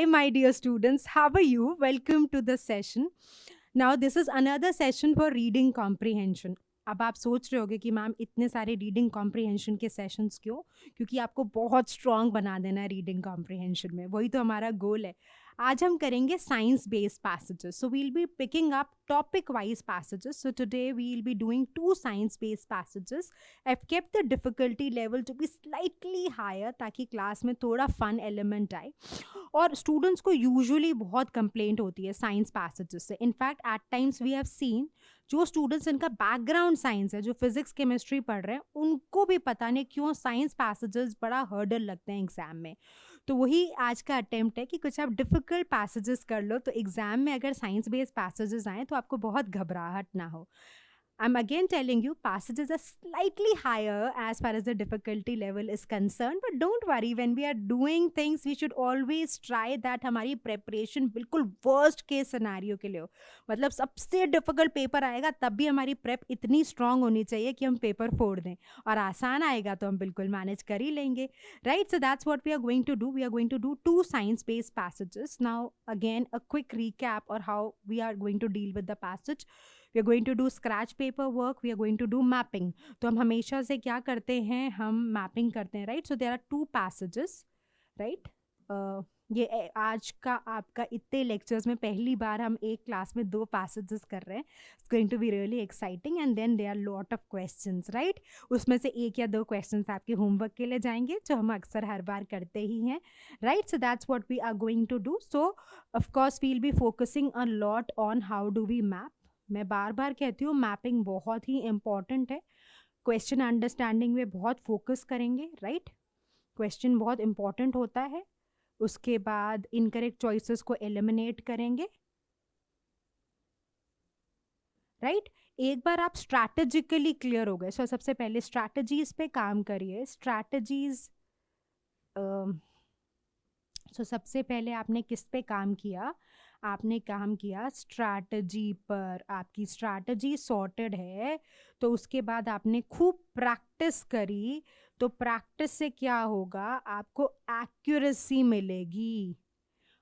Hi, my dear students. How are you? Welcome to the session. Now, this is another session for reading comprehension. अब आप सोच रहे होगे कि ma'am इतने सारे रीडिंग कॉम्प्रिहेंशन के सेशंस क्यों? क्योंकि आपको बहुत स्ट्रांग बना देना है रीडिंग कॉम्प्रिहेंशन में, वही तो हमारा गोल है. आज हम करेंगे science based passages. So we'll be picking up topic wise passages. So today we'll be doing 2 science based passages. I've kept the difficulty level to be slightly higher ताकि क्लास में थोड़ा फन एलिमेंट आए. और students को usually बहुत complaint होती है science passages से. In fact at times we have seen जो स्टूडेंट्स इनका बैकग्राउंड साइंस है, जो फिजिक्स केमिस्ट्री पढ़ रहे हैं, उनको भी पता नहीं क्यों साइंस पैसेजेस बड़ा हर्डल लगते हैं एग्जाम में. तो वही आज का अटेम्प्ट है कि कुछ आप डिफिकल्ट पैसेजेस कर लो, तो एग्जाम में अगर साइंस बेस्ड पैसेजेस आए तो आपको बहुत घबराहट ना हो. I'm again telling you, passages are slightly higher as far as the difficulty level is concerned, but don't worry, when we are doing things, we should always try that हमारी preparation बिल्कुल worst case scenario के लिए हो. मतलब सबसे difficult paper आएगा तब भी हमारी prep इतनी strong होनी चाहिए कि हम paper फोड़ दें, और आसान आएगा तो हम बिल्कुल manage कर ही लेंगे. Right, so that's what we are going to do. We are going to do 2 science based passages. Now again a quick recap or how we are going to deal with the passage. We are going to do scratch paper work. We are going to do mapping. तो हम हमेशा से क्या करते हैं, हम mapping करते हैं, right? So there are 2 passages, right? ये आज का आपका इतने लेक्चर्स में पहली बार हम एक क्लास में 2 पैसेजेस कर रहे हैं. It's going to be really exciting and then there are lot of questions, right? उसमें से 1 या 2 क्वेश्चंस आपके होमवर्क के लिए जाएंगे, जो हम अक्सर हर बार करते ही हैं, right? So that's what we are going to do. So of course we will be focusing a lot on how do we map. मैं बार बार कहती हूँ मैपिंग बहुत ही इम्पॉर्टेंट है. क्वेश्चन अंडरस्टैंडिंग में बहुत फोकस करेंगे, राइट? क्वेश्चन बहुत इम्पॉर्टेंट होता है. उसके बाद इनकरेक्ट चॉइसेस को एलिमिनेट करेंगे, राइट? एक बार आप स्ट्रैटेजिकली क्लियर हो गए, सो सबसे पहले स्ट्रैटेजीज पे काम करिए. स्ट्रैटेजीज सो सबसे पहले आपने किस पे काम किया? आपने काम किया स्ट्रैटेजी पर. आपकी स्ट्रैटेजी सॉर्टेड है तो उसके बाद आपने खूब प्रैक्टिस करी. तो प्रैक्टिस से क्या होगा, आपको एक्यूरेसी मिलेगी.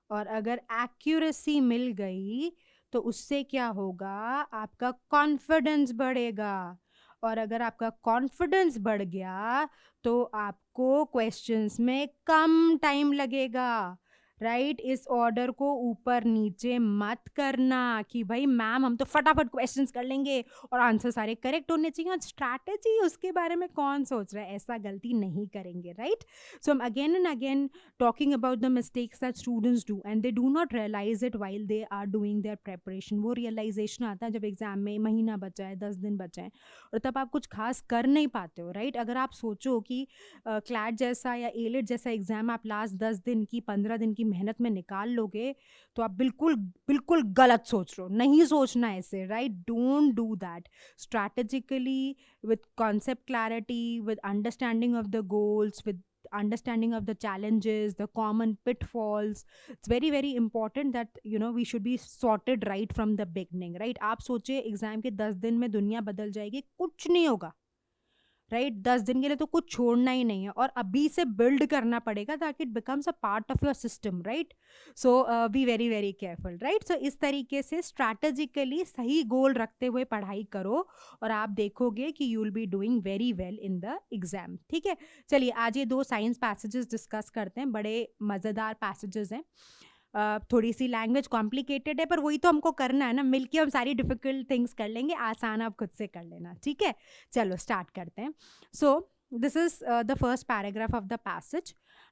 और अगर एक्यूरेसी मिल गई तो उससे क्या होगा, आपका कॉन्फिडेंस बढ़ेगा. और अगर आपका कॉन्फिडेंस बढ़ गया तो आपको क्वेश्चंस में कम टाइम लगेगा, राइट? इस ऑर्डर को ऊपर नीचे मत करना कि भाई मैम हम तो फटाफट क्वेश्चंस कर लेंगे और आंसर सारे करेक्ट होने चाहिए, और स्ट्रैटेजी उसके बारे में कौन सोच रहा है. ऐसा गलती नहीं करेंगे, राइट? सो हम again and again talking about the mistakes that students do and they do not realise it while they are doing their preparation. वो रियलाइजेशन आता है जब एग्जाम में महीना बचा है, 10 दिन बचे हैं, और तब आप कुछ खास कर नहीं पाते हो, राइट? अगर आप सोचो कि क्लैट जैसा या एलिट जैसा एग्जाम आप लास्ट 10 दिन की 15 दिन की मेहनत में निकाल लोगे, तो आप बिल्कुल बिल्कुल गलत सोच रहे हो. नहीं सोचना ऐसे, right? Don't do that. Strategically, with concept clarity, with understanding of the goals, with understanding of the challenges, the common pitfalls, it's very very important that we should be sorted right from the beginning, right? आप सोचिए exam के 10 दिन में दुनिया बदल जाएगी, कुछ नहीं होगा, राइट? 10 दिन के लिए तो कुछ छोड़ना ही नहीं है, और अभी से बिल्ड करना पड़ेगा ताकि it becomes a part of your system, right? So be very very careful, right? So इस तरीके से स्ट्रैटेजिकली सही गोल रखते हुए पढ़ाई करो और आप देखोगे कि you will be doing very well in the exam. ठीक है, चलिए आज ये 2 साइंस पैसेजेस डिस्कस करते हैं. बड़े मज़ेदार पैसेजेस हैं. थोड़ी सी लैंग्वेज कॉम्प्लिकेटेड है, पर वही तो हमको करना है ना, मिलके हम सारी डिफिकल्ट थिंग्स कर लेंगे. आसान आप खुद से कर लेना, ठीक है? चलो स्टार्ट करते हैं. सो this is the first paragraph of the passage.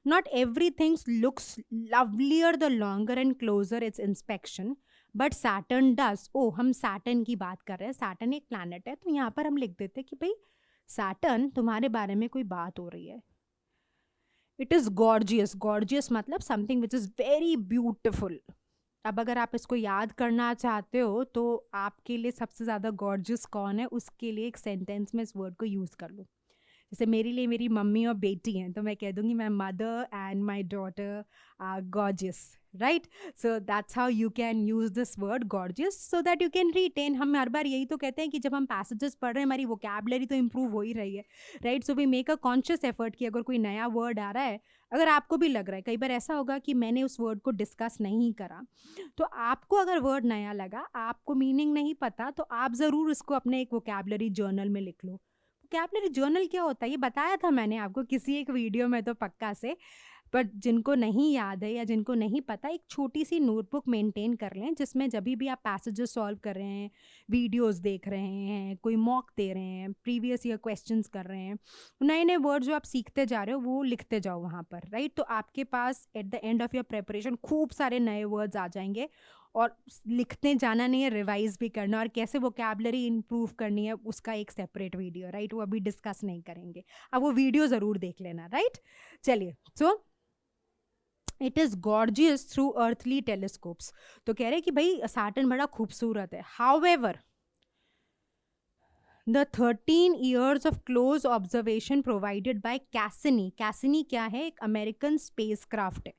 Not everything looks lovelier the longer and closer its inspection, but Saturn does. oh, हम Saturn की बात कर रहे हैं. Saturn एक planet है, तो यहाँ पर हम लिख देते कि भाई Saturn तुम्हारे बारे में कोई बात हो रही है. It is gorgeous. गॉर्जियस मतलब something which is very beautiful. अब अगर आप इसको याद करना चाहते हो तो आपके लिए सबसे ज़्यादा गॉर्जियस कौन है, उसके लिए एक सेंटेंस में इस वर्ड को यूज़ कर लो. जैसे मेरे लिए मेरी मम्मी और बेटी हैं, तो मैं कह दूँगी my mother and my daughter are gorgeous, right. So that's how you can use this word gorgeous so that you can retain. हम हर बार यही तो कहते हैं कि जब हम पैसेजेस पढ़ रहे हैं हमारी वोकैबुलरी तो इंप्रूव हो ही रही है, right. So we make a conscious effort कि अगर कोई नया वर्ड आ रहा है, अगर आपको भी लग रहा है, कई बार ऐसा होगा कि मैंने उस वर्ड को डिस्कस नहीं करा, तो आपको अगर वर्ड नया लगा, आपको मीनिंग नहीं पता, तो आप ज़रूर इसको अपने एक वोकैबुलरी जर्नल में लिख लो. वोकैबुलरी जर्नल क्या होता है ये बताया था मैंने आपको किसी एक वीडियो में तो पक्का से. बट जिनको नहीं याद है या जिनको नहीं पता, एक छोटी सी नोटबुक मेंटेन कर लें जिसमें जब भी आप पैसेजेस सॉल्व कर रहे हैं, वीडियोस देख रहे हैं, कोई मॉक दे रहे हैं, प्रीवियस ईयर क्वेश्चंस कर रहे हैं, नए नए वर्ड जो आप सीखते जा रहे हो वो लिखते जाओ वहाँ पर, राइट. तो आपके पास at the end of your preparation खूब सारे नए वर्ड्स आ जाएंगे. और लिखते जाना नहीं है, रिवाइज भी करना, और कैसे वोकैबुलरी इंप्रूव करनी है उसका एक सेपरेट वीडियो, राइट. वो अभी डिस्कस नहीं करेंगे, अब वो वीडियो ज़रूर देख लेना, राइट. चलिए, so it is gorgeous through earthly telescopes. तो कह रहे कि भाई सैटर्न बड़ा खूबसूरत है. However the 13 years of close observation provided by Cassini. Cassini क्या है? एक अमेरिकन स्पेस क्राफ्ट है,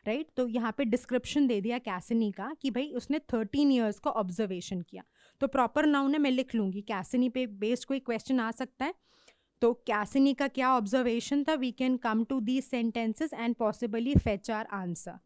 राइट. तो यहाँ पे डिस्क्रिप्शन दे दिया कैसिनी का कि भाई उसने 13 years का ऑब्जर्वेशन किया. तो प्रॉपर नाउन है, मैं लिख लूँगी. कैसिनी पे बेस्ड कोई क्वेश्चन आ सकता है. तो कैसिनी का क्या ऑब्जर्वेशन था? We can come to these sentences and possibly fetch our answer,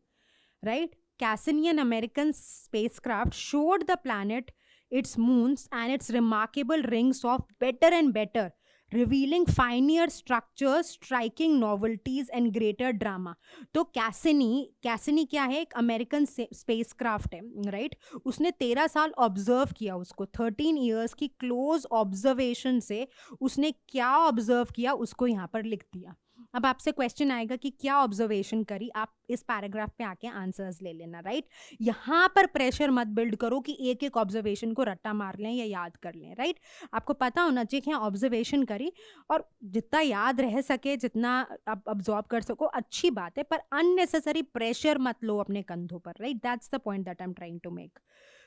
right. Cassini, an American spacecraft, showed the planet, its moons, and its remarkable rings of better and better, revealing finer structures, striking novelties, and greater drama. तो Cassini क्या है? एक American space craft है, right. उसने 13 साल observe किया उसको. 13 years की क्लोज ऑब्जर्वेशन से उसने क्या ऑब्जर्व किया उसको यहाँ पर लिख दिया. अब आपसे क्वेश्चन आएगा कि क्या ऑब्जर्वेशन करी, आप इस पैराग्राफ पे आके आंसर्स ले लेना, राइट. यहाँ पर प्रेशर मत बिल्ड करो कि एक एक ऑब्जर्वेशन को रट्टा मार लें या याद कर लें, राइट. आपको पता होना चाहिए कि ऑब्जर्वेशन करी, और जितना याद रह सके, जितना आप ऑब्जॉर्व कर सको, अच्छी बात है, पर अननेसेसरी प्रेशर मत लो अपने कंधों पर, right. That's the point that I am trying to make.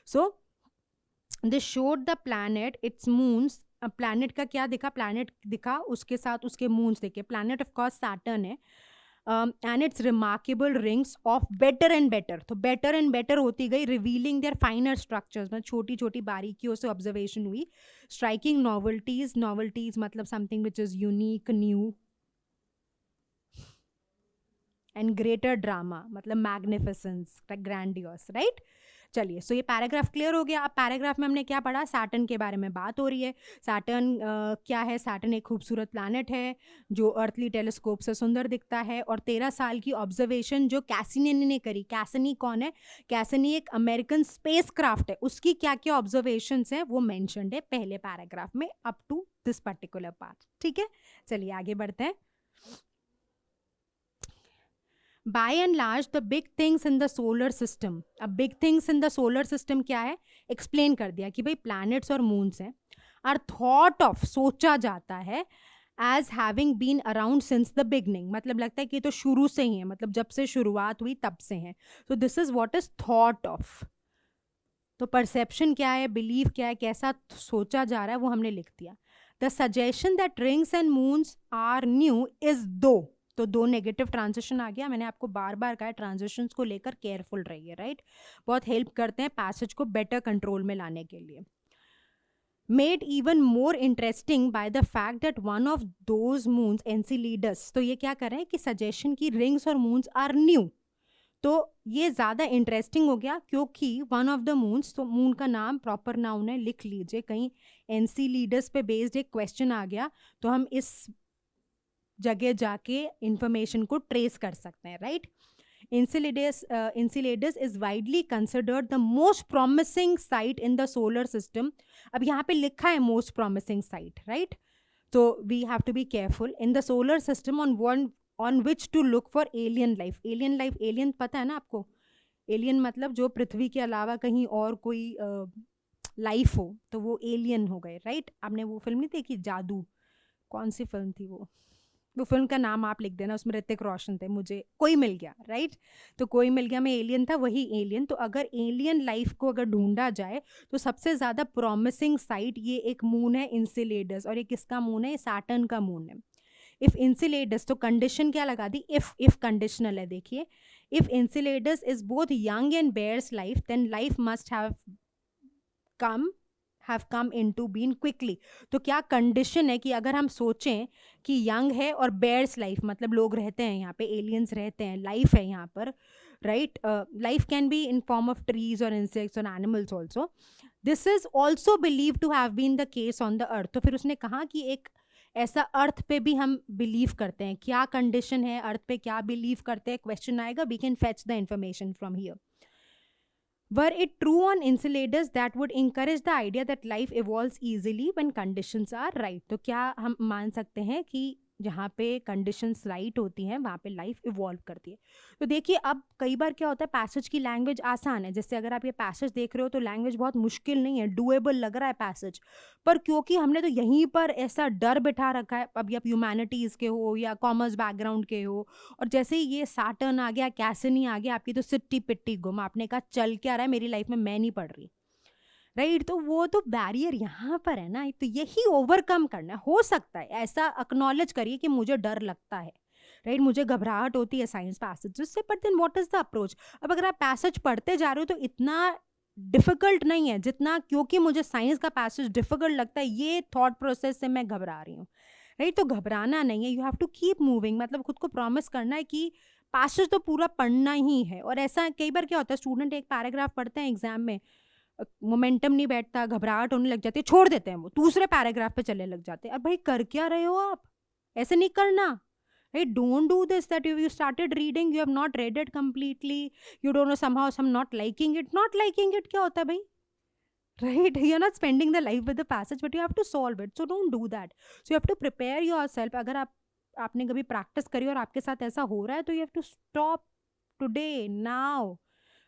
So this showed the planet, it's moons. Planet का क्या दिखा? प्लैनेट दिखा, उसके साथ उसके मून्स देखे. प्लैनेट ऑफ कोर्स सैटर्न है. And it's remarkable rings of better and better. तो बेटर एंड बेटर होती गई, रिवीलिंग देयर फाइनर स्ट्रक्चर्स, मतलब छोटी छोटी बारीकियों से ऑब्जर्वेशन हुई. स्ट्राइकिंग नॉवल्टीज. नॉवल्टीज मतलब something which is unique, new. And greater drama मतलब मैग्निफिसेंस, ग्रैंडियस, राइट. चलिए, सो ये पैराग्राफ क्लियर हो गया. अब पैराग्राफ में हमने क्या पढ़ा? सैटर्न के बारे में बात हो रही है. सैटर्न क्या है? सैटर्न एक खूबसूरत प्लैनेट है जो अर्थली टेलीस्कोप से सुंदर दिखता है. और 13 साल की ऑब्जर्वेशन जो कैसिनी ने करी. कैसिनी कौन है? कैसिनी एक अमेरिकन स्पेस क्राफ्ट है. उसकी क्या क्या ऑब्जर्वेशंस हैं वो मैंशनड है पहले पैराग्राफ में up to this particular part. ठीक है, चलिए आगे बढ़ते हैं. By and large, the big things in the solar system. अब big things in the solar system क्या है? एक्सप्लेन कर दिया कि भाई प्लैनेट्स और मून्स हैं. आर थॉट ऑफ, सोचा जाता है, as having been around since the beginning. मतलब लगता है कि ये तो शुरू से ही है, मतलब जब से शुरुआत हुई तब से है. So this is what is thought of. तो परसेप्शन क्या है, बिलीव क्या है, कैसा सोचा जा रहा है, वो हमने लिख दिया. The suggestion that rings and moons are new is though. तो दो नेगेटिव ट्रांजिशन आ गया. मैंने आपको बार बार कहा है ट्रांजिशंस को लेकर केयरफुल रहिए, राइट. बहुत हेल्प करते हैं पैसेज को बेटर कंट्रोल में लाने के लिए. Made even more interesting by the fact that one of those moons, Enceladus. तो ये क्या कर रहे हैं कि सजेशन की रिंग्स और मून्स आर न्यू. तो ये ज़्यादा इंटरेस्टिंग हो गया क्योंकि वन ऑफ द मून्स, तो मून का नाम प्रॉपर नाउन है, लिख लीजिए. कहीं एनसीलीडस पे बेस्ड एक क्वेश्चन आ गया तो हम इस जगह जाके इंफॉर्मेशन को ट्रेस कर सकते हैं, right. Enceladus is widely considered the most promising site in the solar system. अब यहाँ पे लिखा है most promising site, right? So we have to be careful in the solar system on which to look for alien life. Alien life, alien पता है ना आपको? Alien मतलब जो पृथ्वी के अलावा कहीं और कोई लाइफ हो तो वो एलियन हो गए, राइट. आपने वो फिल्म नहीं देखी जादू? कौन सी फिल्म थी वो फिल्म का नाम आप लिख देना, उसमें ऋतिक रोशन थे. मुझे कोई मिल गया, राइट. तो कोई मिल गया में एलियन था, वही एलियन. तो अगर एलियन लाइफ को अगर ढूंढा जाए तो सबसे ज़्यादा प्रॉमिसिंग साइट ये एक मून है इंसिलेडस. और ये किसका मून है? सैटर्न का मून है. इफ इंसिलेडस, तो कंडीशन क्या लगा दी? इफ कंडीशनल है. देखिए, If Enceladus is both young and bears life, then life must come come into being quickly. तो क्या कंडीशन है कि अगर हम सोचें कि यंग है और बेयर्स लाइफ, मतलब लोग रहते हैं यहाँ पे, एलियंस रहते हैं, लाइफ है यहाँ पर, right? Life can be in form of trees और इंसेक्ट्स और animals also. This is also believe to have been the case on the earth. तो फिर उसने कहा कि एक ऐसा अर्थ पे भी हम बिलीव करते हैं. क्या कंडीशन है, अर्थ पे क्या बिलीव करते हैं, क्वेश्चन आएगा. We can fetch the information from here. Were it true on Enceladus, that would encourage the idea that life evolves easily when conditions are right. तो क्या हम मान सकते हैं कि जहाँ पे कंडीशंस राइट होती हैं वहाँ पे लाइफ इवॉल्व करती है. तो देखिए, अब कई बार क्या होता है, पैसेज की लैंग्वेज आसान है. जैसे अगर आप ये पैसेज देख रहे हो तो लैंग्वेज बहुत मुश्किल नहीं है, डूएबल लग रहा है पैसेज, पर क्योंकि हमने तो यहीं पर ऐसा डर बिठा रखा है, अभी आप ह्यूमैनिटीज़ के हो या कॉमर्स बैकग्राउंड के हो, और जैसे ही ये सैटर्न आ गया, कैसिनी आ गया, आपकी तो सिट्टी पिट्टी गुम. आपने कहा चल क्या रहा है मेरी लाइफ में, मैं नहीं पढ़ रही, राइट? तो वो तो बैरियर यहाँ पर है ना, तो यही ओवरकम करना है. हो सकता है ऐसा एक्नॉलेज करिए कि मुझे डर लगता है, राइट? मुझे घबराहट होती है साइंस पैसेज से, but then what is the approach? अब अगर आप पैसेज पढ़ते जा रहे हो तो इतना डिफिकल्ट नहीं है जितना क्योंकि मुझे साइंस का पैसेज डिफिकल्ट लगता है, ये थॉट प्रोसेस से मैं घबरा रही हूँ, राइट? तो घबराना नहीं है, you have to keep moving. मतलब खुद को प्रॉमिस करना है कि पैसेज तो पूरा पढ़ना ही है. और ऐसा कई बार क्या होता है, स्टूडेंट एक पैराग्राफ पढ़ते हैं एग्जाम में, मोमेंटम नहीं बैठता, घबराहट होने लग जाती है, छोड़ देते हैं, वो दूसरे पैराग्राफ पे चलने लग जाते हैं. अब भाई कर क्या रहे हो आप? ऐसे नहीं करना, right? Don't do this, that you started reading, you have not read it completely, you don't know, somehow some not liking it. Not liking it क्या होता है भाई, right? You're not spending the life with the passage, but you have to solve it, so don't do that. So you have to prepare yourself. अगर आपने कभी practice करी और आपके साथ ऐसा हो रहा है तो you have to stop today, now,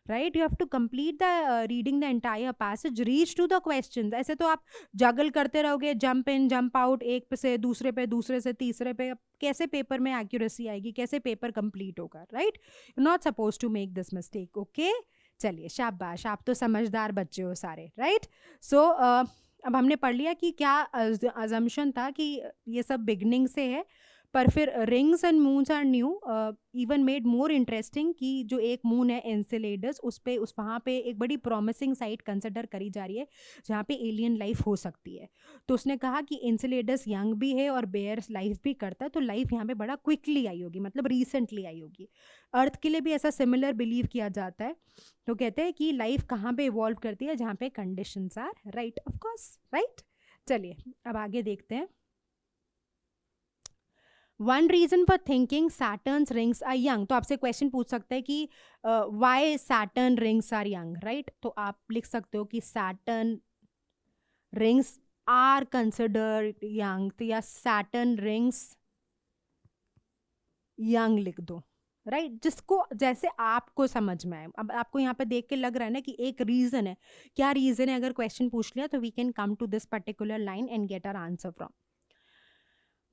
right? You have to complete the reading the entire passage, reach to the question. ऐसे तो आप जगल करते रहोगे, जंप इन जंप आउट, एक से दूसरे पे, दूसरे से तीसरे पे, कैसे पेपर में एक्यूरेसी आएगी, कैसे पेपर कंप्लीट होगा, right? You not suppose to make this mistake. Okay, चलिए, शाबाश, आप तो समझदार बच्चे हो सारे, राइट? सो अब हमने पढ़ लिया कि क्या अजम्पशन था कि ये सब बिगनिंग से है, पर फिर rings and moons are new, even made more interesting कि जो एक मून है एनसेलेडस, उस वहाँ पे एक बड़ी प्रॉमिसिंग साइट कंसिडर करी जा रही है जहाँ पे एलियन लाइफ हो सकती है. तो उसने कहा कि एनसेलेडस यंग भी है और बेयर्स लाइफ भी करता है, तो लाइफ यहाँ पे बड़ा क्विकली आई होगी, मतलब रिसेंटली आई होगी. अर्थ के लिए भी ऐसा सिमिलर बिलीव किया जाता है. तो कहते हैं कि लाइफ कहाँ पे इवॉल्व करती है, जहाँ पे conditions are right, of course, right? चलिए अब आगे देखते हैं. One reason for thinking Saturn's rings are young. तो आपसे क्वेश्चन पूछ सकते हैं कि why Saturn rings are young, right? तो आप लिख सकते हो कि Saturn rings are considered young, तो या सैटर्न रिंग्स यंग लिख दो, राइट? जिसको जैसे आपको समझ में आए. अब आपको यहाँ पे देख के लग रहा है ना कि एक रीजन है. क्या रीजन है? अगर क्वेश्चन पूछ लिया तो we can come to this particular line and get our answer from.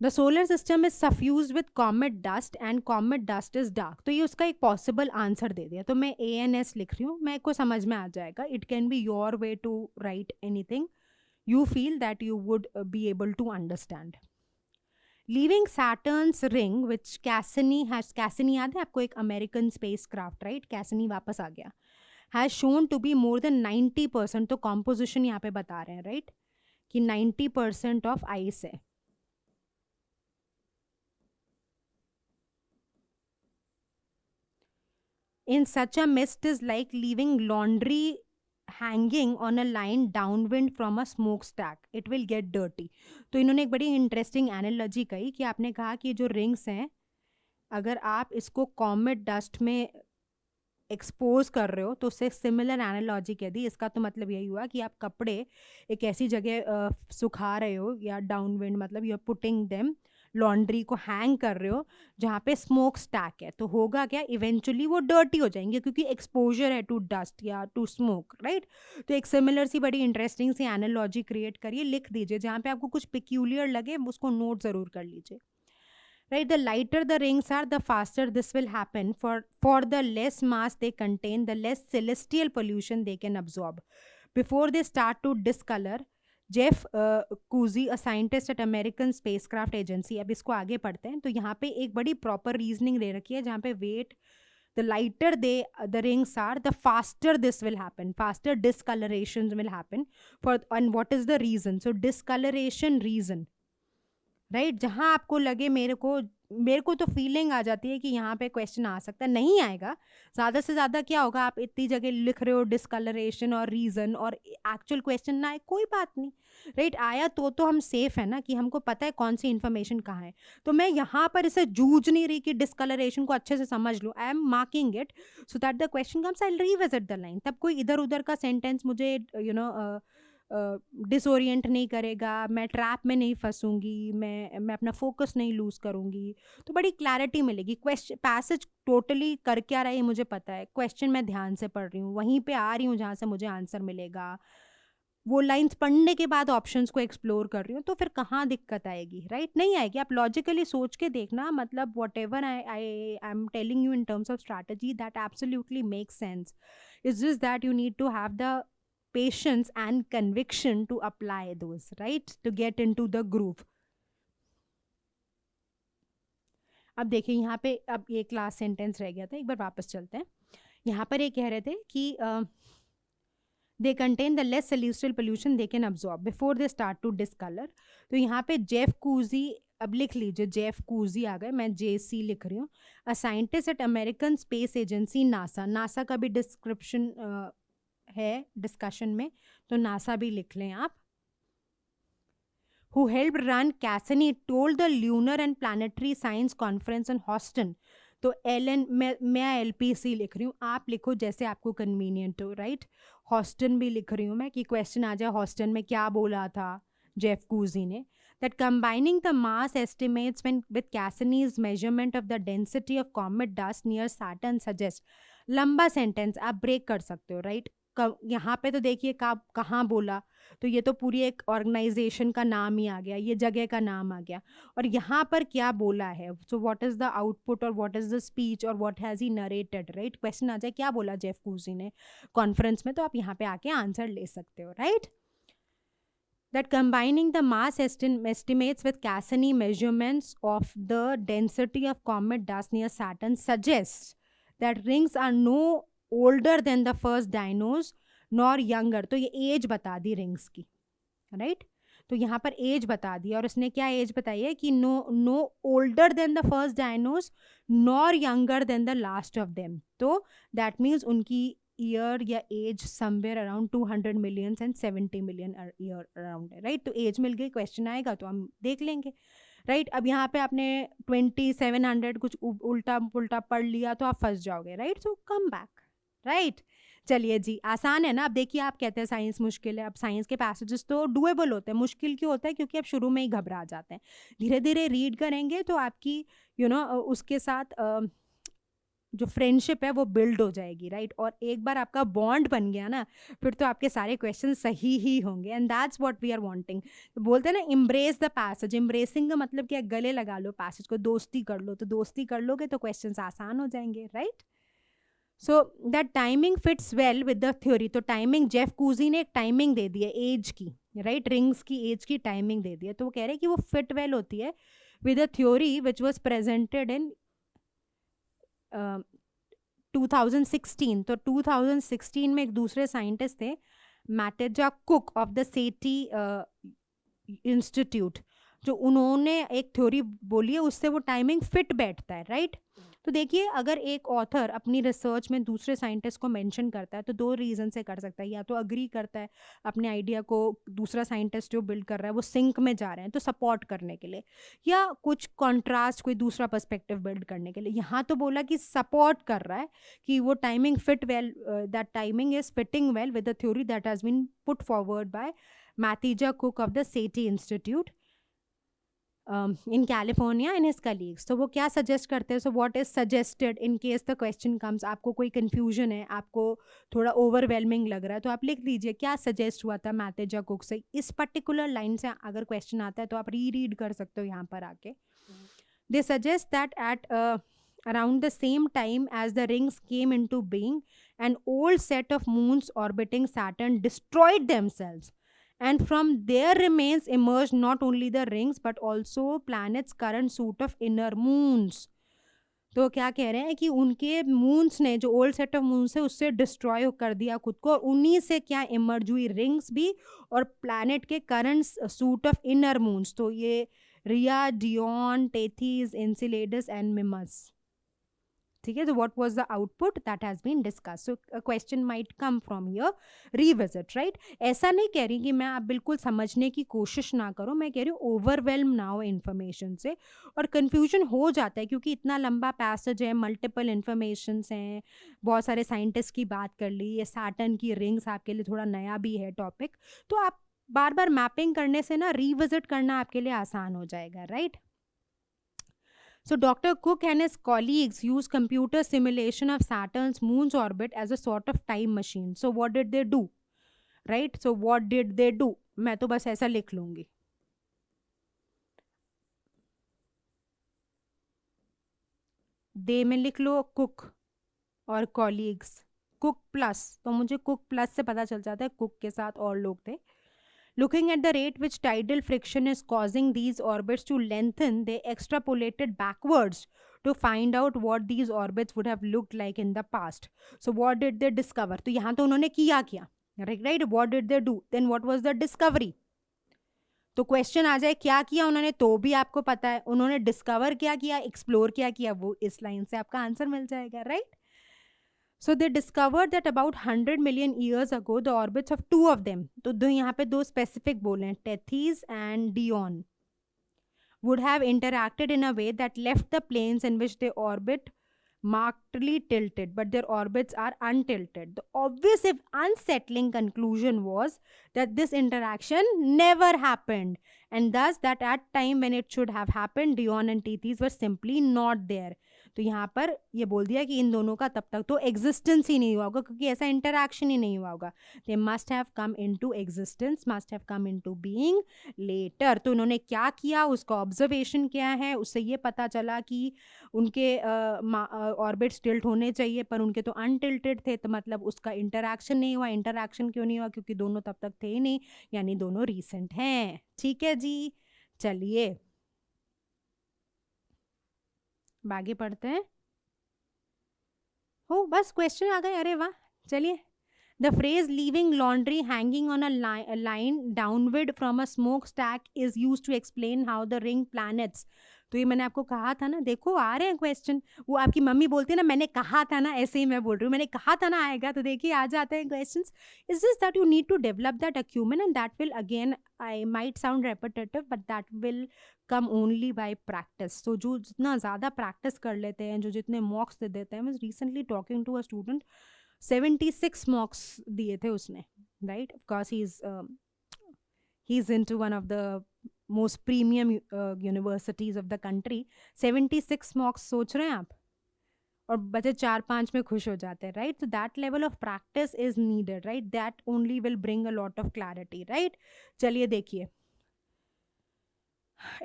The solar system is suffused with comet dust and comet dust is dark. तो ये उसका एक पॉसिबल आंसर दे दिया. तो मैं ANS लिख रही हूँ, मेरे को समझ में आ जाएगा. It can be your way to write anything you feel that you would be able to understand. Leaving Saturn's ring, which Cassini याद है आपको, एक American space craft, right? Cassini वापस आ गया. has shown to be more than 90%. तो composition यहाँ पे बता रहे हैं, राइट, कि 90% ऑफ आइस है. In such a mist is like leaving laundry hanging on a line downwind from a smokestack. It will get dirty. तो इन्होंने एक बड़ी इंटरेस्टिंग एनालॉजी कही कि आपने कहा कि जो रिंग्स हैं, अगर आप इसको कॉमेट डस्ट में एक्सपोज कर रहे हो तो उससे सिमिलर एनालॉजी कह दी. इसका तो मतलब यही हुआ कि आप कपड़े एक ऐसी जगह सुखा रहे हो, या डाउनविंड मतलब you are putting them, laundry को हैंग कर रहे हो जहाँ पे स्मोक स्टैक है. तो होगा क्या, इवेंचुअली वो डर्टी हो जाएंगे क्योंकि एक्सपोजर है टू डस्ट या टू स्मोक, राइट? तो एक सिमिलर सी बड़ी इंटरेस्टिंग सी एनालॉजी क्रिएट करिए, लिख दीजिए. जहाँ पे आपको कुछ पिक्यूलियर लगे उसको नोट ज़रूर कर लीजिए, right? The lighter the rings are, the faster this will happen. For the less mass they contain, the less celestial pollution they can absorb. Before they start to discolor, Jeff cosy, a scientist at American spacecraft agency, अब इसको आगे पढ़ते हैं. तो यहाँ पे एक बड़ी प्रॉपर रीजनिंग दे रखी है जहाँ पे wait, The lighter the rings are, the faster this will happen, faster discolorations will happen. And what is the reason? So discoloration reason, right, जहाँ आपको लगे मेरे को तो फीलिंग आ जाती है कि यहाँ पे क्वेश्चन आ सकता है, नहीं आएगा। ज़्यादा से ज़्यादा क्या होगा, आप इतनी जगह लिख रहे हो डिस्कलरेशन और रीज़न और एक्चुअल क्वेश्चन ना आए, कोई बात नहीं, राइट। आया तो हम सेफ है ना, कि हमको पता है कौन सी इन्फॉर्मेशन कहाँ है। तो मैं यहाँ पर इसे जूझ नहीं रही कि डिस्कलरेशन को अच्छे से समझ लो, I am marking it so that the question comes, I revisit the line. तब कोई इधर उधर का सेंटेंस मुझे डिसोरिएंट नहीं करेगा, मैं ट्रैप में नहीं फंसूंगी, मैं अपना फोकस नहीं लूज़ करूंगी, तो बड़ी क्लैरिटी मिलेगी। क्वेश्चन पैसेज टोटली कर क्या रहा है मुझे पता है, क्वेश्चन मैं ध्यान से पढ़ रही हूँ, वहीं पे आ रही हूँ जहाँ से मुझे आंसर मिलेगा, वो लाइंस पढ़ने के बाद ऑप्शंस को एक्सप्लोर कर रही हूँ, तो फिर कहाँ दिक्कत आएगी, राइट? नहीं आएगी। आप लॉजिकली सोच के देखना, मतलब whatever I am telling you in terms of strategy, that absolutely makes sense. It's just that you need to have the patience and conviction to apply those, right, to get into the groove. अब देखिए यहाँ पे, अब एक last sentence रह गया था, एक बार वापस चलते हैं। यहाँ पर ये कह रहे थे कि they contain the less celestial pollution they can absorb before they start to discolor. तो यहाँ पे जेफ कूजी, अब लिख लीजिए, जेफ कूजी आ गए, मैं JC लिख रही हूँ। A scientist at American space agency NASA, NASA का भी डिस्क्रिप्शन है डिस्कशन में, तो नासा भी लिख लें आप। Who helped run Cassini told the Lunar and Planetary Science Conference in Houston. तो LN, मैं LPC लिख रही हूँ, आप लिखो जैसे आपको कन्वीनियंट हो, राइट। हॉस्टन भी लिख रही हूँ मैं, कि क्वेश्चन आ जाए हॉस्टन में क्या बोला था जेफ कूजी ने। That combining the mass estimates with Cassini's measurement of the density of comet dust near Saturn suggests, लंबा सेंटेंस आप ब्रेक कर सकते हो, राइट। यहाँ पे तो देखिए कहाँ बोला, तो ये तो पूरी एक ऑर्गेनाइजेशन का नाम ही आ गया, ये जगह का नाम आ गया, और यहाँ पर क्या बोला है, so what is the output और व्हाट इज़ द स्पीच और what has he narrated, right. Question आ जाए क्या बोला जेफ कूजी ने कॉन्फ्रेंस में, तो आप यहाँ पे आके आंसर ले सकते हो, right. That combining the mass estimates with Cassini measurements of the density of comet dust near Saturn suggests that rings are no older than the first dinos nor younger. तो ये एज बता दी rings की, right. तो यहाँ पर as बता दी, और उसने क्या एज बताई है कि no older than the first dinos nor younger than the last of them. तो दैट मीन्स उनकी ईयर या age somewhere around 200 million and 70 million year around है, राइट। तो एज मिल गई, क्वेश्चन आएगा तो हम देख लेंगे, राइट। अब यहाँ पे आपने 2700 कुछ उल्टा पुल्टा पढ़ लिया तो आप फंस जाओगे, राइट। सो कम बैक, राइट। चलिए जी, आसान है ना। अब देखिए, आप कहते हैं साइंस मुश्किल है, अब साइंस के पैसेजेस तो डुएबल होते हैं। मुश्किल क्यों होता है? क्योंकि आप शुरू में ही घबरा जाते हैं। धीरे धीरे रीड करेंगे तो आपकी उसके साथ जो फ्रेंडशिप है वो बिल्ड हो जाएगी, राइट। और एक बार आपका बॉन्ड बन गया ना, फिर तो आपके सारे क्वेश्चन सही ही होंगे, and that's what we are wanting. तो बोलते हैं ना, इम्ब्रेस द पैसेज। इम्ब्रेसिंग का मतलब क्या? गले लगा लो पैसेज को, दोस्ती कर लो। तो दोस्ती कर लोगे तो क्वेश्चन आसान हो जाएंगे, right. So that timing fits well with the theory. तो टाइमिंग, जेफ कूजी ने एक टाइमिंग दे दी है एज की, राइट। रिंग्स की एज की टाइमिंग दे दी है, तो वो कह रहे हैं कि वो फिट वेल होती है with a theory which was presented in 2016। तो 2016 में एक दूसरे साइंटिस्ट थे, मैटेजा cook of the SETI institute, जो उन्होंने एक थ्योरी बोली है, उससे वो टाइमिंग फिट बैठता है, राइट। तो देखिए, अगर एक ऑथर अपनी रिसर्च में दूसरे साइंटिस्ट को मेंशन करता है तो दो रीज़न से कर सकता है। या तो अग्री करता है अपने आइडिया को, दूसरा साइंटिस्ट जो बिल्ड कर रहा है वो सिंक में जा रहे हैं तो सपोर्ट करने के लिए, या कुछ कॉन्ट्रास्ट, कोई दूसरा पर्सपेक्टिव बिल्ड करने के लिए। यहाँ तो बोला कि सपोर्ट कर रहा है कि वो timing fit well, that timing is fitting well with the theory that has been put forward by Matija Cuk of the SETI institute in California and his colleagues. तो वो क्या सजेस्ट करते हैं? सो what is suggested in case the question comes, आपको कोई confusion है, आपको थोड़ा ओवरवेलमिंग लग रहा है, तो आप लिख लीजिए क्या सजेस्ट हुआ था मैथेजा कुक से। इस पर्टिकुलर लाइन से अगर क्वेश्चन आता है तो आप रीड कर सकते हो यहाँ पर आके। They suggest that at around the same time as the rings came into being, an old set of moons orbiting Saturn destroyed themselves, and from their remains emerged not only the rings but also planets' current suit of inner moons. तो क्या कह रहे हैं कि उनके moons ने, जो old set of moons है, उससे डिस्ट्रॉय कर दिया खुद को, और उन्हीं से क्या इमर्ज हुई रिंग्स भी और प्लैनेट के current suit of inner moons. तो ये रिया, डियोन, टेथीज, एंसिलेडस एंड मिमस। ठीक है, तो what was the output that has been discuss. So a question might come from your revisit, right. ऐसा नहीं कह रही कि मैं आप बिल्कुल समझने की कोशिश ना करो, मैं कह रही हूँ ओवरवेलम ना हो इन्फॉर्मेशन से, और कन्फ्यूजन हो जाता है क्योंकि इतना लंबा पैसेज है, मल्टीपल इन्फॉर्मेशन हैं, बहुत सारे साइंटिस्ट की बात कर ली, ये सैटर्न की रिंग्स आपके लिए थोड़ा नया भी है टॉपिक, तो आप बार बार मैपिंग करने से ना रिविजिट करना आपके लिए आसान हो जाएगा, right. So Dr. Cook and his colleagues used computer simulation of Saturn's moon's orbit as a sort of time machine. So what did they do? Right? So what did they do? मैं तो बस ऐसा लिख लूंगी. They में लिख लो Cook और colleagues. Cook plus, तो मुझे Cook plus से पता चल जाता है Cook के साथ और लोग थे. Looking at the rate which tidal friction is causing these orbits to lengthen, they extrapolated backwards to find out what these orbits would have looked like in the past. So what did they discover? तो यहाँ तो उन्होंने किया right? What did they do? Then what was the discovery? तो question आ जाए क्या किया उन्होंने, तो भी आपको पता है उन्होंने डिस्कवर क्या किया, एक्सप्लोर क्या किया, वो इस लाइन से आपका आंसर मिल जाएगा, right. So they discovered that about 100 million years ago the orbits of two of them, तो दो यहाँ पे दो specific बोले हैं, Tethys and Dione, would have interacted in a way that left the planes in which they orbit markedly tilted, but their orbits are untilted. The obvious if unsettling conclusion was that this interaction never happened, and thus that at time when it should have happened, Dione and Tethys were simply not there. तो यहाँ पर ये बोल दिया कि इन दोनों का तब तक तो एग्जिस्टेंस ही नहीं हुआ होगा क्योंकि ऐसा इंटरैक्शन ही नहीं हुआ होगा. They must have come into existence, must have come into being later. तो उन्होंने क्या किया, उसका ऑब्जर्वेशन क्या है, उससे ये पता चला कि उनके ऑर्बिट्स टिल्ट होने चाहिए पर उनके तो अनटिल्टेड थे, तो मतलब उसका इंटरैक्शन नहीं हुआ. इंटरैक्शन क्यों नहीं हुआ, क्योंकि दोनों तब तक थे ही नहीं, यानी दोनों रीसेंट हैं. ठीक है जी, चलिए आगे पढ़ते हैं. हो बस क्वेश्चन आ गए, अरे वाह. चलिए, the phrase leaving laundry hanging on a line downward from a smoke stack is use to explain how the ring planets. तो ये मैंने आपको कहा था ना, देखो आ रहे हैं क्वेश्चन. वो आपकी मम्मी बोलती है ना मैंने कहा था ना, ऐसे ही मैं बोल रही हूँ मैंने कहा था ना आएगा, तो देखिए आ जाते हैं questions. Is this that you need to develop that acumen and that will again, I might sound repetitive but that will come only by practice. तो जो जितना ज़्यादा प्रैक्टिस कर लेते हैं, जो जितने मॉक्स दे देते हैं. मैं recently talking to a student, 76 mocks दिए थे उसने, right. Of course he is into one of the most premium universities of the country. 76 mocks सोच रहे हैं आप, और बच्चे 4-5 में खुश हो जाते हैं, राइट. तो that level of practice is needed, right. That only will bring a lot of clarity, right. चलिए देखिए,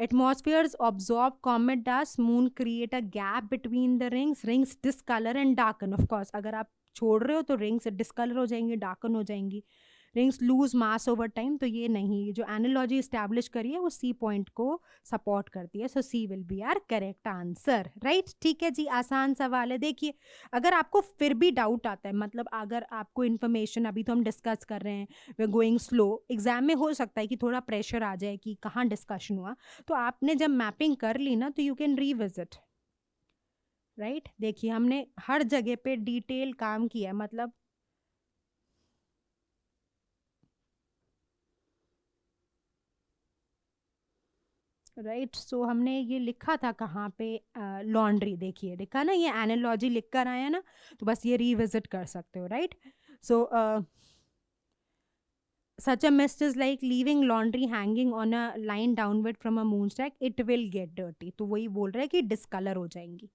atmospheres absorb comet dust, moon create a gap between the rings discolor and darken. of course अगर आप छोड़ रहे हो तो rings discolour हो जाएंगी, डार्कन हो जाएंगी. Rings lose mass over time, तो ये नहीं, जो एनालॉजी इस्टेब्लिश करी है वो सी पॉइंट को सपोर्ट करती है. So C will be our correct answer, right. ठीक है जी, आसान सवाल है. देखिए, अगर आपको फिर भी डाउट आता है, मतलब अगर आपको इन्फॉर्मेशन, अभी तो हम डिस्कस कर रहे हैं, we are going slow, exam में हो सकता है कि थोड़ा प्रेशर आ जाए कि कहाँ डिस्कशन हुआ, तो आपने जब मैपिंग कर ली ना तो यू कैन रीविजिट, राइट. देखिए हमने हर जगह पे डिटेल काम किया है, मतलब राइट. सो हमने ये लिखा था कहाँ पे, लॉन्ड्री. देखिए लिखा ना, ये एनालॉजी लिख कर आया ना, तो बस ये रिविजिट कर सकते हो, right. So such a mist is like leaving laundry hanging on a line downward from a moon stack, it will get dirty. तो वही बोल रहा है कि डिस्कलर हो जाएंगी,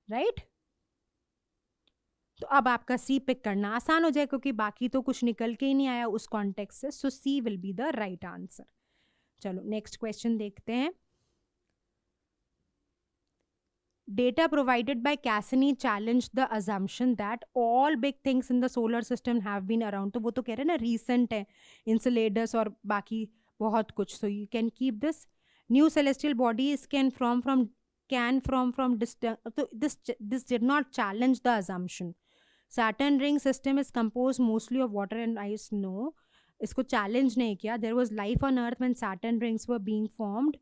राइट. तो अब आपका सी पिक करना आसान हो जाए क्योंकि बाकी तो कुछ निकल के ही नहीं आया उस कॉन्टेक्स्ट से. So C will be the right answer. चलो नेक्स्ट क्वेश्चन देखते हैं. Data provided by Cassini challenged the assumption that all big things in the solar system have been around. तो वो तो कह रहे हैं ना recent है, Enceladus और बाकी बहुत कुछ. So you can keep this. New celestial bodies can form from can from distance. So this did not challenge the assumption. Saturn ring system is composed mostly of water and ice. No, इसको challenge नहीं किया. There was life on Earth when Saturn rings were being formed.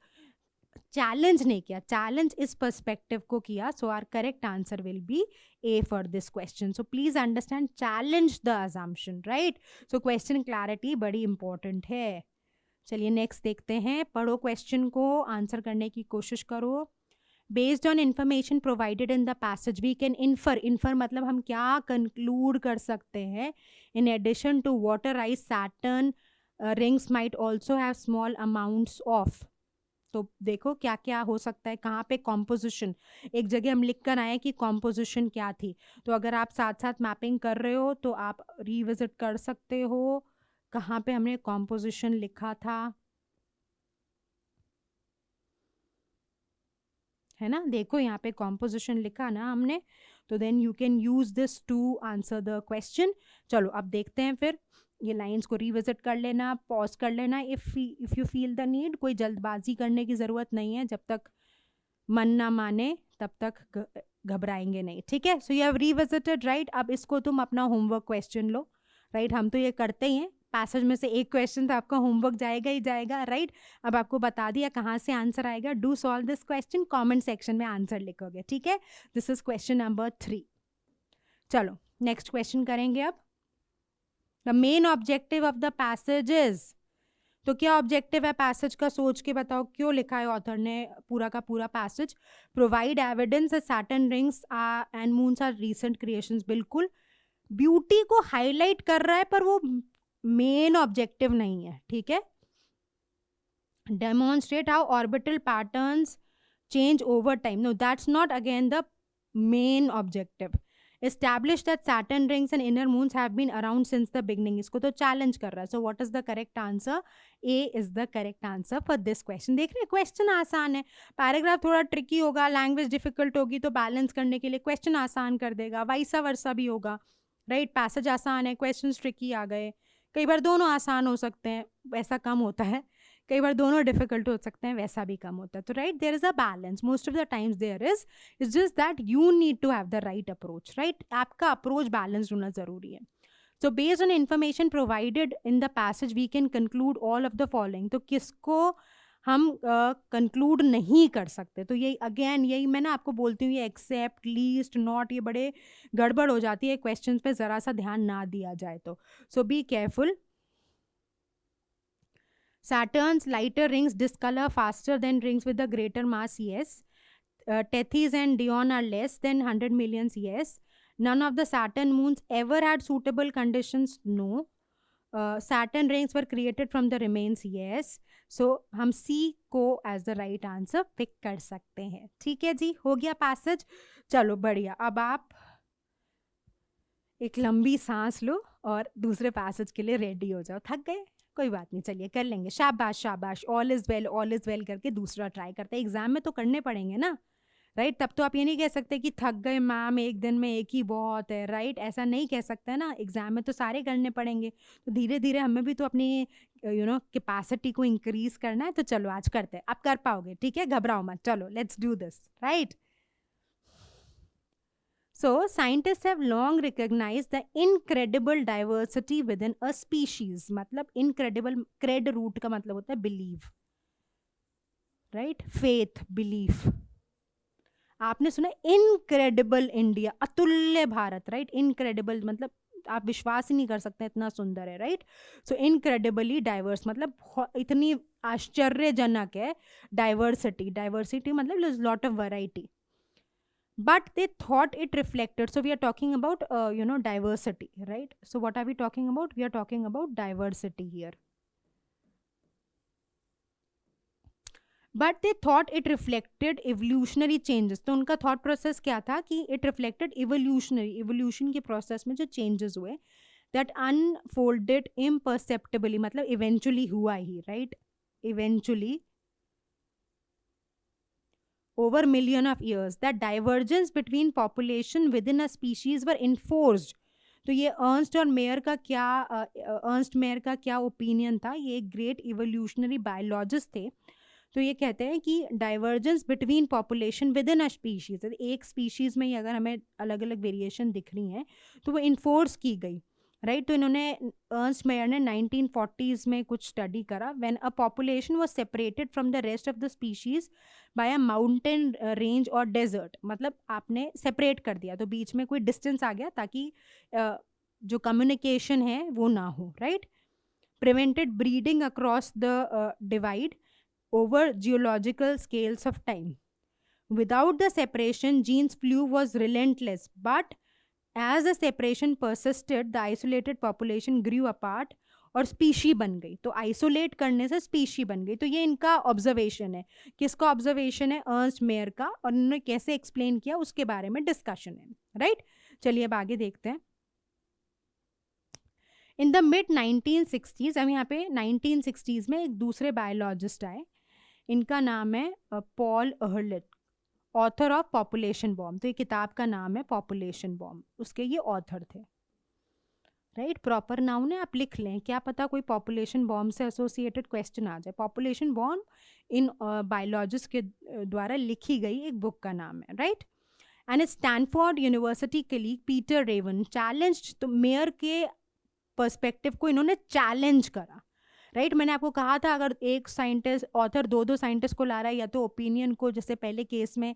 Challenge नहीं किया. Challenge इस perspective को किया. So our correct answer will be A for this question. So please understand, challenge the assumption, right? So question clarity बड़ी important है. चलिए next देखते हैं. पढ़ो क्वेश्चन को, आंसर करने की कोशिश करो. Based on information provided in the passage we can infer मतलब हम क्या कंक्लूड कर सकते हैं. In addition to water ice Saturn rings might also have small amounts of. तो देखो क्या क्या हो सकता है. कहाँ पे कॉम्पोजिशन, एक जगह हम लिख कर आए कि कॉम्पोजिशन क्या थी. तो अगर आप साथ साथ मैपिंग कर रहे हो तो आप रिविजिट कर सकते हो कहाँ पे हमने कॉम्पोजिशन लिखा था, है ना. देखो यहाँ पे कॉम्पोजिशन लिखा ना हमने. तो then you can use this to answer the question. चलो अब देखते हैं फिर. ये लाइंस को रिविजिट कर लेना, पॉज कर लेना if you feel the need. कोई जल्दबाजी करने की ज़रूरत नहीं है. जब तक मन ना माने तब तक घबराएंगे नहीं, ठीक है. So you have revisited, right. अब इसको तुम अपना होमवर्क क्वेश्चन लो, राइट. हम तो ये करते ही हैं. पैसेज में से एक क्वेश्चन तो आपका होमवर्क जाएगा ही जाएगा, राइट. अब आपको बता दिया कहाँ से आंसर आएगा. Do solve this question, comment section में आंसर लिखोगे, ठीक है. This is question number 3. चलो नेक्स्ट क्वेश्चन करेंगे अब. The main objective of the passage is. तो क्या ऑब्जेक्टिव है पैसेज का, सोच के बताओ. क्यों लिखा है ऑथर ने पूरा का पूरा passage. Provide evidence that Saturn rings and moons are recent creations. बिल्कुल ब्यूटी को हाईलाइट कर रहा है पर वो मेन ऑब्जेक्टिव नहीं है, ठीक है. Demonstrate how orbital patterns change over time. No, that's not again the main objective. Establish that Saturn rings and inner moons have been around since the beginning. इसको तो चैलेंज कर रहा है. So what is the correct answer. A is the correct answer for this question. देख रहे हैं question आसान है, पैराग्राफ थोड़ा ट्रिकी होगा, लैंग्वेज डिफिकल्ट होगी तो बैलेंस करने के लिए क्वेश्चन आसान कर देगा. वाइसा वर्सा भी होगा, राइट. पैसेज आसान है, क्वेश्चन ट्रिकी आ गए. कई बार दोनों आसान हो सकते हैं, वैसा कम होता है. कई बार दोनों डिफिकल्ट हो सकते हैं, वैसा भी कम होता है. तो right, there is a balance. Most of the times there is. It's just that you need to have the right approach, right. आपका अप्रोच बैलेंस होना जरूरी है. So based on information provided in the passage we can conclude all of the following. तो किसको हम conclude नहीं कर सकते. तो यही अगेन यही मैं ना आपको बोलती हूँ, ये एक्सेप्ट, लीस्ट, नॉट, ये बड़े गड़बड़ हो जाती है क्वेश्चंस पे ज़रा सा ध्यान ना दिया जाए तो. So be careful. Saturn's lighter rings discolor faster than rings with a greater mass, yes. Tethys and Dione are less than 100 millions, yes. None of the Saturn moons ever had suitable conditions, no. Saturn rings were created from the remains, yes. So हम C को as the right answer pick कर सकते हैं. ठीक है जी, हो गया passage. चलो बढ़िया. अब आप एक लंबी सांस लो और दूसरे पैसेज के लिए रेडी हो जाओ. थक गए, कोई बात नहीं, चलिए कर लेंगे. शाबाश शाबाश. ऑल इज़ वेल करके दूसरा ट्राई करते हैं. एग्जाम में तो करने पड़ेंगे ना, राइट. तब तो आप ये नहीं कह सकते कि थक गए मैम, एक दिन में एक ही बहुत है, राइट. ऐसा नहीं कह सकते ना. एग्जाम में तो सारे करने पड़ेंगे. तो धीरे धीरे हमें भी तो अपनी कैपेसिटी को इंक्रीज करना है. तो चलो आज करते हैं, आप कर पाओगे, ठीक है. घबराओ मत, चलो let's do this, right. So, scientists have long recognized the incredible diversity within a species. मतलब incredible, cred root का मतलब होता है believe, right? Faith, belief. आपने सुना incredible India, अतुल्य भारत, right? Incredible मतलब आप विश्वास ही नहीं कर सकते इतना सुंदर है, राइट. सो इनक्रेडिबली डाइवर्स मतलब इतनी आश्चर्यजनक है. डाइवर्सिटी मतलब lot of variety. But they thought it reflected. So we are talking about diversity, right? So what are we talking about? We are talking about diversity here. But they thought it reflected evolutionary changes. तो उनका thought process क्या था कि it reflected evolution के process में जो changes हुए, that unfolded imperceptibly, मतलब eventually हुआ ही, right? Eventually over million of years, that divergence between population within a species were enforced. तो ये अर्नस्ट मेयर का क्या ओपिनियन था. ये एक ग्रेट इवोल्यूशनरी बायोलॉजिस्ट थे तो ये कहते हैं कि divergence between population with in a species, एक स्पीशीज़ में ही अगर हमें अलग अलग वेरिएशन दिख रही हैं तो वो इन्फोर्स की गई, राइट। तो इन्होंने अर्नस्ट मेयर ने 1940s में कुछ स्टडी करा, when a population was separated from the rest of the species bye a mountain range और डेजर्ट, मतलब आपने सेपरेट कर दिया तो बीच में कोई डिस्टेंस आ गया ताकि जो कम्युनिकेशन है वो ना हो, right. Prevented breeding across the divide over geological scales of time. Without the separation, genes flow was relentless, but as the separation persisted, the isolated population grew apart और स्पीशी बन गई। तो आइसोलेट करने से स्पीशी बन गई। तो ये इनका ऑब्जर्वेशन है। किसका ऑब्जर्वेशन है? अर्नस्ट मेयर का। और उन्होंने कैसे एक्सप्लेन किया उसके बारे में डिस्कशन है, राइट। चलिए अब आगे देखते हैं। इन द मिड 1960s, अब यहाँ पे 1960s में एक दूसरे बायोलॉजिस्ट आए, इनका नाम है Paul Ehrlich, author of Population Bomb. तो ये किताब का नाम है पॉपुलेशन बॉम्ब, उसके ये ऑथर थे, राइट। प्रॉपर नाउन है, आप लिख लें, क्या पता कोई पॉपुलेशन बॉम्ब से एसोसिएटेड क्वेश्चन आ जाए। पॉपुलेशन बॉम्ब इन बायोलॉजिस्ट के द्वारा लिखी गई एक बुक का नाम है, right. And Stanford University colleague Peter Raven challenged, तो मेयर के पर्सपेक्टिव को इन्होंने चैलेंज करा, राइट। मैंने आपको कहा था अगर एक साइंटिस्ट ऑथर दो साइंटिस्ट को ला रहा है, या तो ओपिनियन को जैसे पहले केस में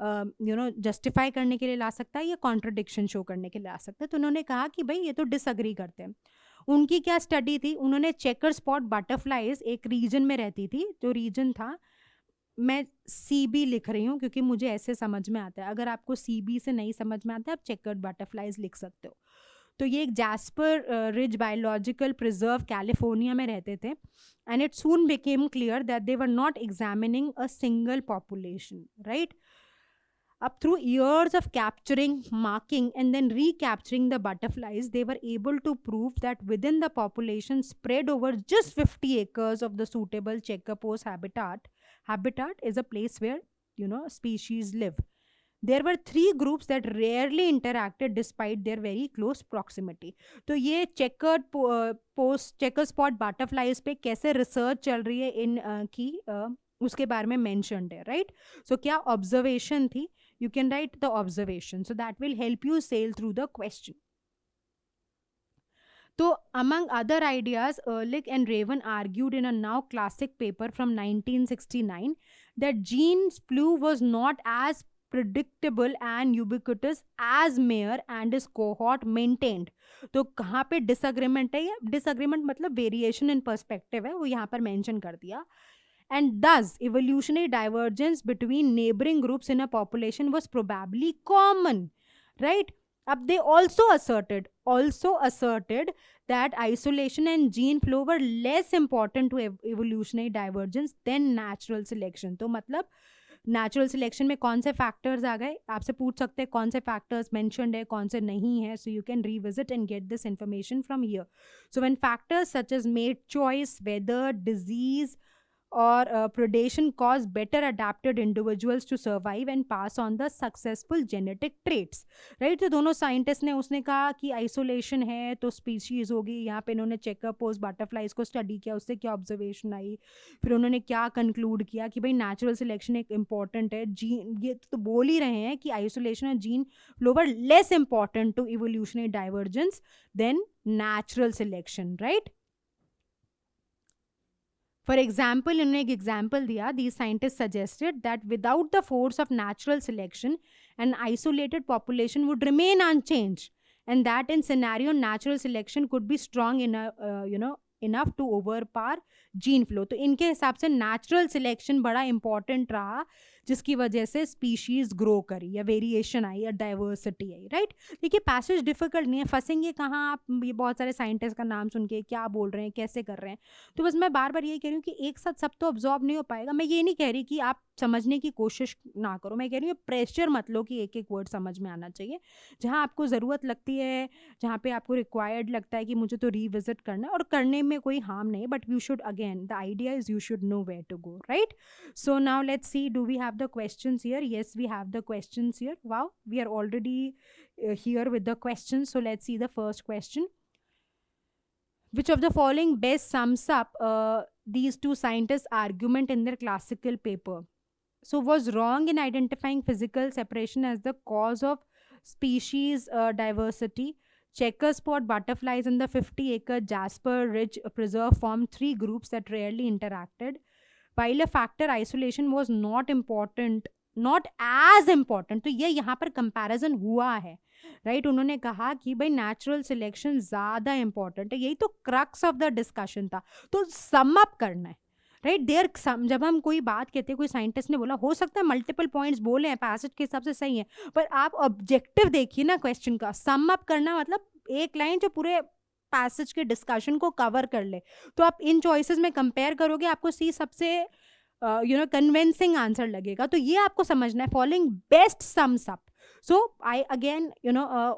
जस्टिफाई करने के लिए ला सकता है या कॉन्ट्रडिक्शन शो करने के लिए ला सकता है। तो उन्होंने कहा कि भाई ये तो डिसअग्री करते हैं। उनकी क्या स्टडी थी? उन्होंने चेकर स्पॉट बटरफ्लाइज एक रीजन में रहती थी, जो रीजन था, मैं CB लिख रही हूँ क्योंकि मुझे ऐसे समझ में आता है, अगर आपको CB से नहीं समझ में आता है आप चेकर्ड बटरफ्लाइज लिख सकते हो। तो ये एक jasper ridge biological preserve California में रहते थे। And it soon became clear that they were not examining a single population, right. Up through years of capturing, marking, and then recapturing the butterflies, they were able to prove that within the population spread over just 50 acres of the suitable checker post habitat is a place where, species live. There were 3 groups that rarely interacted despite their very close proximity. तो ये checker spot butterflies पे कैसे research चल रही है इन की उसके बारे में मेंशन्ड है, राइट। सो क्या ऑब्जर्वेशन थी? You can write the observation, so that will help you sail through the question. So among other ideas, Ehrlich and Raven argued in a now classic paper from 1969 that genes flu was not as predictable and ubiquitous as Mayer and his cohort maintained. तो कहाँ पे disagreement है? या disagreement मतलब variation in perspective है, वो यहाँ पर mention कर दिया। And thus evolutionary divergence between neighboring groups in a population was probably common, right. Ab they also asserted that isolation and gene flow were less important to evolutionary divergence than natural selection. तो मतलब natural selection में कौन से factors आ गए, आपसे पूछ सकते हैं कौन से फैक्टर्स मेंशन्ड है, कौन से नहीं है। So you can revisit and get this information from here. So when factors such as mate choice, weather, disease or predation cause better adapted individuals to survive and pass on the successful genetic traits, right। तो दोनों scientist ने उसने कहा कि isolation है तो species होगी। यहाँ पे इन्होंने चेकर पोस्ट बटरफ्लाइज को स्टडी किया, उससे क्या ऑब्जर्वेशन आई, फिर उन्होंने क्या कंक्लूड किया कि भाई नेचुरल सिलेक्शन एक इम्पॉर्टेंट है। जीन ये तो बोल ही रहे हैं कि आइसोलेशन और gene flow are less important to evolutionary divergence than natural selection, right. For example, इन्होंने एक example दिया, these scientists suggested that without the force of natural selection, an isolated population would remain unchanged, and that in scenario natural selection could be strong enough to overpower gene flow. तो इनके हिसाब से natural selection बड़ा important रहा, जिसकी वजह से species grow करी या वेरिएशन आई या डाइवर्सिटी आई, राइट। देखिए पैसेज डिफिकल्ट नहीं है, फंसेंगे कहाँ आप, ये बहुत सारे साइंटिस्ट का नाम सुन के क्या बोल रहे हैं, कैसे कर रहे हैं। तो बस मैं बार बार यही कह रही हूँ कि एक साथ सब तो ऑब्जॉर्व नहीं हो पाएगा। मैं ये नहीं कह रही कि आप समझने की कोशिश ना करो, मैं कह रही हूँ प्रेशर मत लो कि एक एक वर्ड समझ में आना चाहिए। जहाँ आपको ज़रूरत लगती है, जहाँ पे आपको रिक्वायर्ड लगता है कि मुझे तो रिविजिट करना है, और करने में कोई हार्म नहीं, but you should again the idea is you should know where to go, right. So now let's see, do we have the questions here? Yes, we have the questions here. Wow, we are already here with the questions. So let's see the first question. Which of the following best sums up these two scientists' argument in their classical paper. So was wrong in identifying physical separation as the cause of species diversity. Checker spot butterflies in the 50-acre Jasper Ridge Preserve formed three groups that rarely interacted. While a factor isolation was not important, not as important, तो ये यहाँ पर comparison हुआ है, right? उन्होंने कहा कि भाई नेचुरल सिलेक्शन ज़्यादा इंपॉर्टेंट है, यही तो क्रक्स ऑफ द डिस्कशन था। तो सम अप करना है, राइट? देयर जब हम कोई बात कहते हैं, कोई साइंटिस्ट ने बोला, हो सकता है मल्टीपल पॉइंट्स बोले हैं, पैसेज के हिसाब से सही है, पर आप ऑब्जेक्टिव देखिए ना क्वेश्चन का। सम अप करना मतलब एक लाइन जो पूरे पैसेज के डिस्कशन को कवर कर ले। तो आप इन चॉइसेस में कंपेयर करोगे, आपको सी सबसे कन्विंसिंग आंसर लगेगा। तो ये आपको समझना है, following best sums up. So I again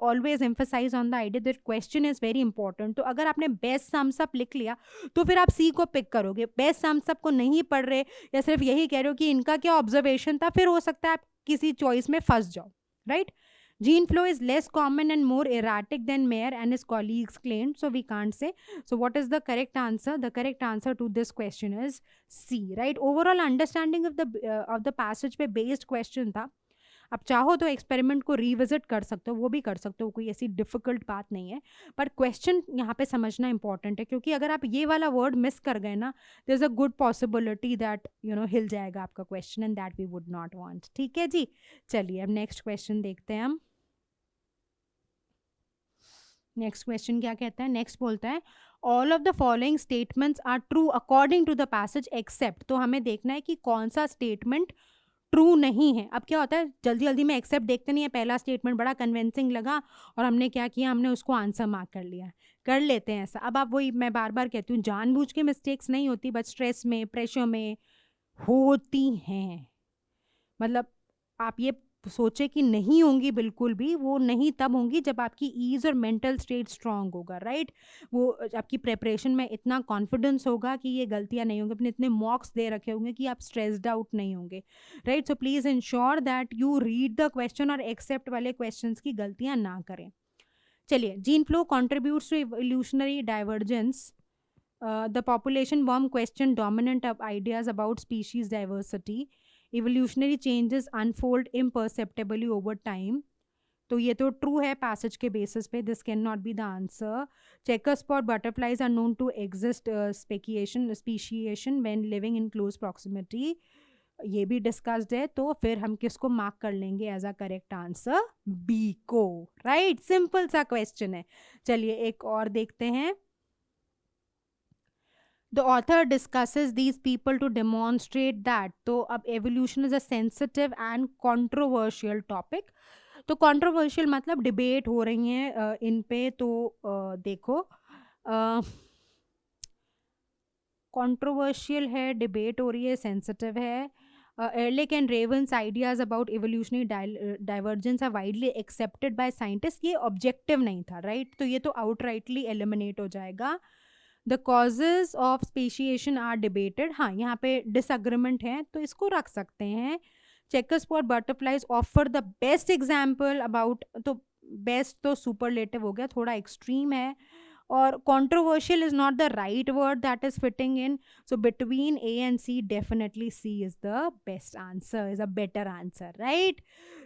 always emphasize on the idea that question is very important. तो अगर आपने best sums up लिख लिया तो फिर आप C को पिक करोगे। best sums up को नहीं पढ़ रहे या सिर्फ यही कह रहे हो कि इनका क्या ऑब्जर्वेशन था, फिर हो सकता है आप किसी चॉइस में फंस जाओ, right? Gene flow is less common and more erratic than Mayer and his colleagues claimed, so we can't say. So what is the correct answer? The correct answer to this question is C, right? Overall understanding of the passage पे based question था। आप चाहो तो experiment को revisit कर सकते हो, वो भी कर सकते हो, कोई ऐसी डिफ़िकल्ट बात नहीं है, पर क्वेश्चन यहाँ पे समझना इंपॉर्टेंट है, क्योंकि अगर आप ये वाला वर्ड मिस कर गए ना, there is a good possibility that हिल जाएगा आपका question, and that we would not want. ठीक है जी, चलिए अब नेक्स्ट क्वेश्चन देखते हैं हम। नेक्स्ट क्वेश्चन क्या कहता है? नेक्स्ट बोलता है all of the following statements are true according to the passage except. तो हमें देखना है कि कौन सा स्टेटमेंट ट्रू नहीं है। अब क्या होता है, जल्दी जल्दी में एक्सेप्ट देखते नहीं है, पहला स्टेटमेंट बड़ा कन्विंसिंग लगा और हमने क्या किया, हमने उसको आंसर मार्क कर लिया। कर लेते हैं ऐसा। अब आप वही, मैं बार बार कहती हूँ, जानबूझ के मिस्टेक्स नहीं होती, बट स्ट्रेस में, प्रेशर में होती हैं। मतलब आप ये सोचे कि नहीं होंगी, बिल्कुल भी वो नहीं तब होंगी जब आपकी ईज और मेंटल स्टेट स्ट्रांग होगा, राइट? वो आपकी प्रेपरेशन में इतना कॉन्फिडेंस होगा कि ये गलतियां नहीं होंगी, अपने इतने मॉक्स दे रखे होंगे कि आप स्ट्रेस्ड आउट नहीं होंगे, right? So please ensure that you read the question और एक्सेप्ट वाले क्वेश्चन की गलतियां ना करें। चलिए, gene flow contributes to evolutionary divergence. The population bomb question dominant ideas about species diversity. Evolutionary changes unfold imperceptibly over time. तो ये तो ट्रू है पैसेज के बेसिस पे, this can not be the answer. Checkerspot butterflies are known to exist speciation when living in close proximity, ये भी discussed है। तो फिर हम किसको मार्क कर लेंगे as a correct answer? B को, राइट? सिंपल सा क्वेश्चन है। चलिए एक और देखते हैं। The author discusses these people to demonstrate that, तो अब evolution is a sensitive and controversial topic। तो controversial मतलब डिबेट हो रही हैं इन पे। तो देखो, controversial है, डिबेट हो रही है, सेंसिटिव है। Ehrlich and Raven's ideas about evolutionary divergence are widely accepted by scientists। ये ऑब्जेक्टिव नहीं था, राइट? तो ये तो outrightly eliminate हो जाएगा। The causes of speciation are debated, हाँ यहाँ पे डिसएग्रीमेंट है, तो इसको रख सकते हैं। Checker spot butterflies offer the best example about, तो बेस्ट तो सुपरलेटिव हो गया, थोड़ा एक्सट्रीम है। और controversial is not the right word that is fitting in, so between A and C definitely C is the best answer, is a better answer, right?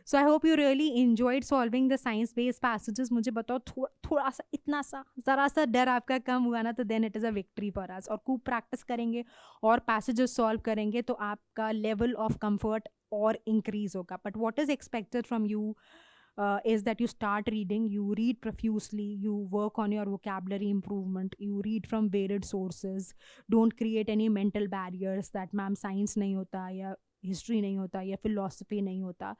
So I hope you really enjoyed solving the science based passages। मुझे बताओ थोड़ा सा, इतना सा, ज़रा सा डर आपका कम हुआ ना, तो then it is a victory for us। और खूब प्रैक्टिस करेंगे और passages solve करेंगे तो आपका level of comfort और increase होगा। But what is expected from you is that you start reading, you read profusely, you work on your vocabulary improvement, you read from varied sources, don't create any mental barriers that ma'am science नहीं होता या history नहीं होता या philosophy नहीं होता।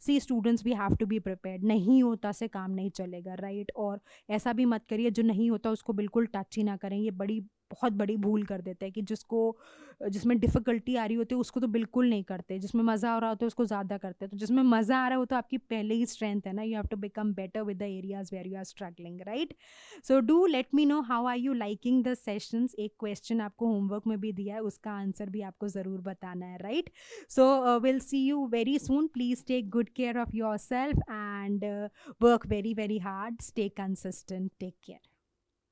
See students we have to be prepared, नहीं होता से काम नहीं चलेगा, राइट? और ऐसा भी मत करिए जो नहीं होता उसको बिल्कुल टच ही ना करें, ये बहुत बड़ी भूल कर देते हैं कि जिसमें डिफ़िकल्टी आ रही होती है उसको तो बिल्कुल नहीं करते, जिसमें मज़ा आ रहा होता है उसको ज़्यादा करते हैं। तो जिसमें मज़ा आ रहा हो तो आपकी पहले ही स्ट्रेंथ है ना, you have to become better with the areas where you are struggling, right? So do let me know how are you liking the sessions. एक क्वेश्चन आपको होमवर्क में भी दिया है, उसका आंसर भी आपको ज़रूर बताना है, right? So will see you very soon. Please take good care of your self and work very very hard, stay consistent, take care.